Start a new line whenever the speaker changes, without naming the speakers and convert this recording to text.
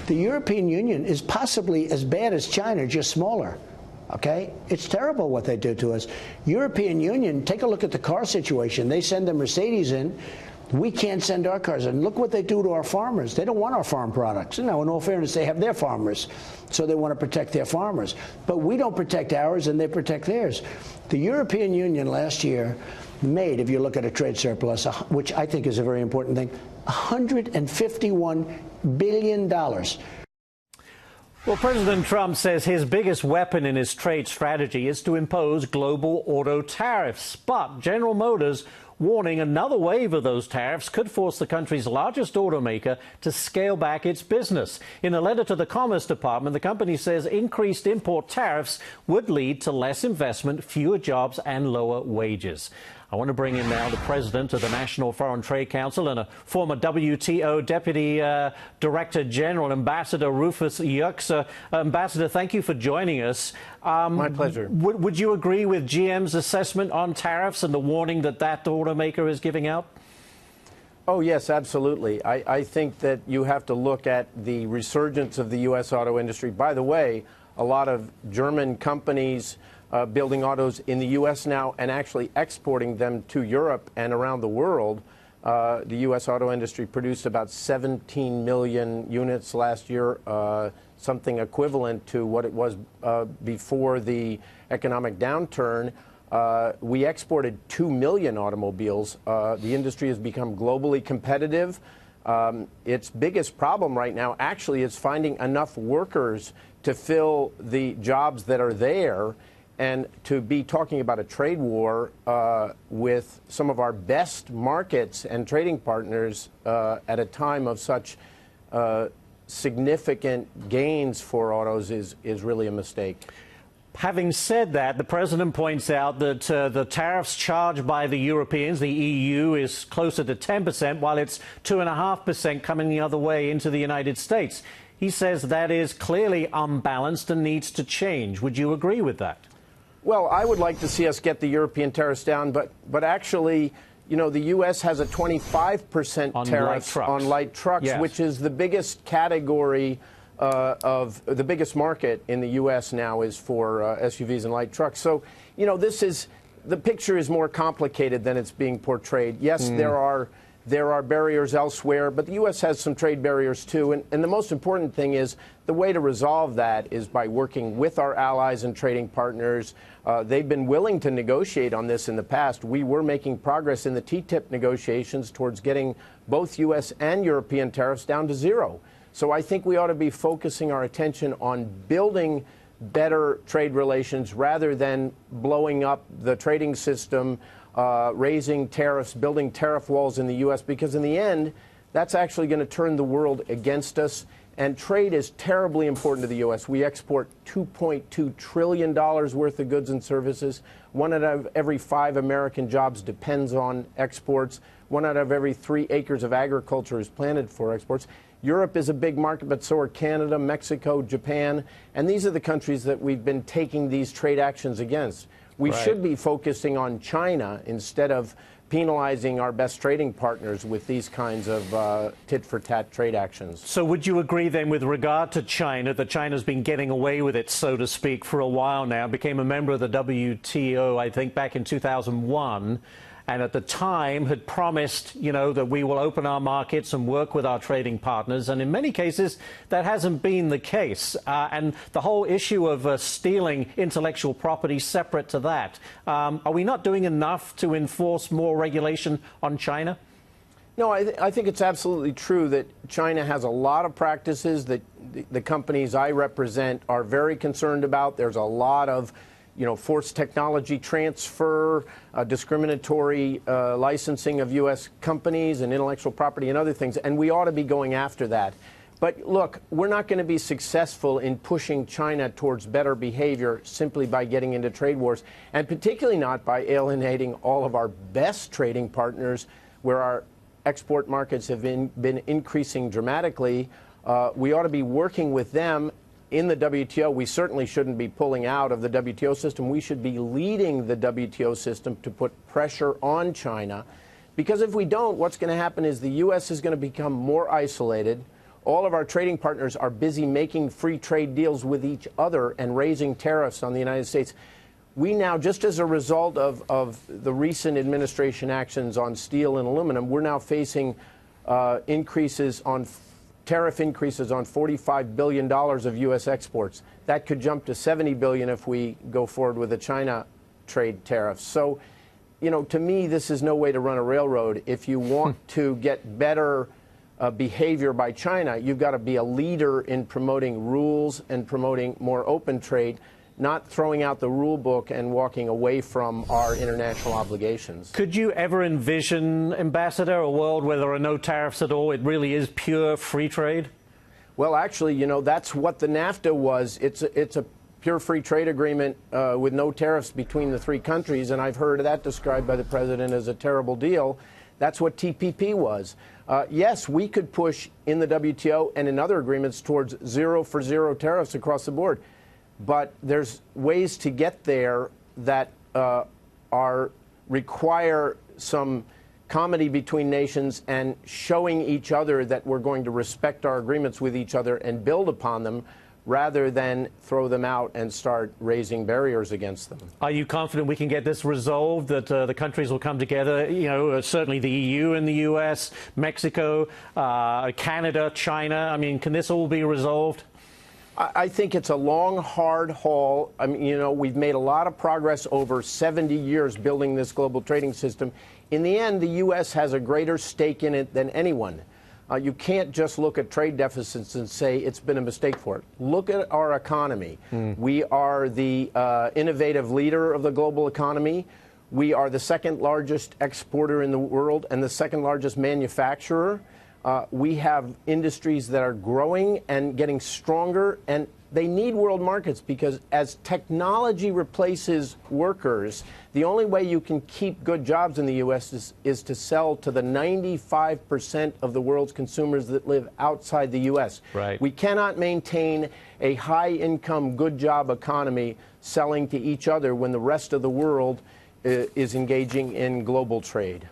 The European Union is possibly as bad as China, just smaller. Okay? It's terrible what they do to us. European Union, take a look at the car situation. They send the Mercedes in. We can't send our cars in. Look what they do to our farmers. They don't want our farm products. Now, in all fairness, they have their farmers, so they want to protect their farmers. But we don't protect ours, and they protect theirs. The European Union last year made, if you look at a trade surplus, which I think is a very important thing, $151 billion.
Well, President Trump says his biggest weapon in his trade strategy is to impose global auto tariffs. But General Motors warning another wave of those tariffs could force the country's largest automaker to scale back its business. In a letter to the Commerce Department, the company says increased import tariffs would lead to less investment, fewer jobs, and lower wages. I want to bring in now the president of the National Foreign Trade Council and a former WTO Deputy Director General, Ambassador Rufus Yerxa. Ambassador, thank you for joining us.
My pleasure.
Would you agree with GM's assessment on tariffs and the warning that automaker is giving out?
Oh, yes, absolutely. I think that you have to look at the resurgence of the U.S. auto industry. By the way, a lot of German companies building autos in the U.S. now and actually exporting them to Europe and around the world. The U.S. auto industry produced about 17 million units last year, something equivalent to what it was before the economic downturn. We exported 2 million automobiles. The industry has become globally competitive. Its biggest problem right now actually is finding enough workers to fill the jobs that are there. And to be talking about a trade war with some of our best markets and trading partners at a time of such significant gains for autos is really a mistake.
Having said that, the president points out that the tariffs charged by the Europeans, the EU, is closer to 10%, while it's 2.5% coming the other way into the United States. He says that is clearly unbalanced and needs to change. Would you agree with that?
Well, I would like to see us get the European tariffs down, but actually, you know, the U.S. has a 25% tariff on light trucks, yes, which is the biggest category of the biggest market in the U.S. now is for SUVs and light trucks. So, you know, the picture is more complicated than it's being portrayed. Yes, there are barriers elsewhere, but the U.S. has some trade barriers too. And the most important thing is the way to resolve that is by working with our allies and trading partners. They've been willing to negotiate on this in the past. We were making progress in the TTIP negotiations towards getting both U.S. and European tariffs down to zero. So I think we ought to be focusing our attention on building better trade relations rather than blowing up the trading system, raising tariffs, building tariff walls in the U.S., because in the end, that's actually going to turn the world against us. And trade is terribly important to the U.S. We export $2.2 trillion worth of goods and services. 1 out of every 5 American jobs depends on exports. 1 out of every 3 acres of agriculture is planted for exports. Europe is a big market, but so are Canada, Mexico, Japan. And these are the countries that we've been taking these trade actions against. We should be focusing on China instead of penalizing our best trading partners with these kinds of tit-for-tat trade actions.
So would you agree then with regard to China that China's been getting away with it, so to speak, for a while now, became a member of the WTO, I think, back in 2001, and at the time had promised, you know, that we will open our markets and work with our trading partners. And in many cases, that hasn't been the case. And the whole issue of stealing intellectual property separate to that. Are we not doing enough to enforce more regulation on China?
No, I think it's absolutely true that China has a lot of practices that the companies I represent are very concerned about. There's a lot of forced technology transfer, discriminatory licensing of U.S. companies and intellectual property and other things, and we ought to be going after that. But look, we're not going to be successful in pushing China towards better behavior simply by getting into trade wars, and particularly not by alienating all of our best trading partners where our export markets have been increasing dramatically. We ought to be working with them in the WTO. We certainly shouldn't be pulling out of the WTO system. We should be leading the WTO system to put pressure on China. Because if we don't, what's going to happen is the U.S. is going to become more isolated. all of our trading partners are busy making free trade deals with each other and raising tariffs on the United States. We now, just as a result of the recent administration actions on steel and aluminum, we're now facing tariff increases on $45 billion of U.S. exports. That could jump to $70 billion if we go forward with the China trade tariffs. So, you know, to me, this is no way to run a railroad. If you want to get better behavior by China, you've got to be a leader in promoting rules and promoting more open trade, not throwing out the rule book and walking away from our international obligations.
Could you ever envision, Ambassador, a world where there are no tariffs at all? It really is pure free trade?
Well, actually, you know, that's what the NAFTA was. It's a pure free trade agreement with no tariffs between the three countries, and I've heard that described by the president as a terrible deal. That's what TPP was. Yes, we could push in the WTO and in other agreements towards zero for zero tariffs across the board. But there's ways to get there that require some comity between nations and showing each other that we're going to respect our agreements with each other and build upon them, rather than throw them out and start raising barriers against them.
Are you confident we can get this resolved, that the countries will come together? You know, certainly the EU and the US, Mexico, Canada, China. I mean, can this all be resolved?
I think it's a long, hard haul. I mean, you know, we've made a lot of progress over 70 years building this global trading system. In the end, the U.S. has a greater stake in it than anyone. You can't just look at trade deficits and say it's been a mistake for it. Look at our economy. We are the innovative leader of the global economy. We are the second largest exporter in the world and the second largest manufacturer. We have industries that are growing and getting stronger, and they need world markets, because as technology replaces workers, the only way you can keep good jobs in the U.S. is to sell to the 95% of the world's consumers that live outside the U.S.
Right.
We cannot maintain a high-income, good-job economy selling to each other when the rest of the world is engaging in global trade.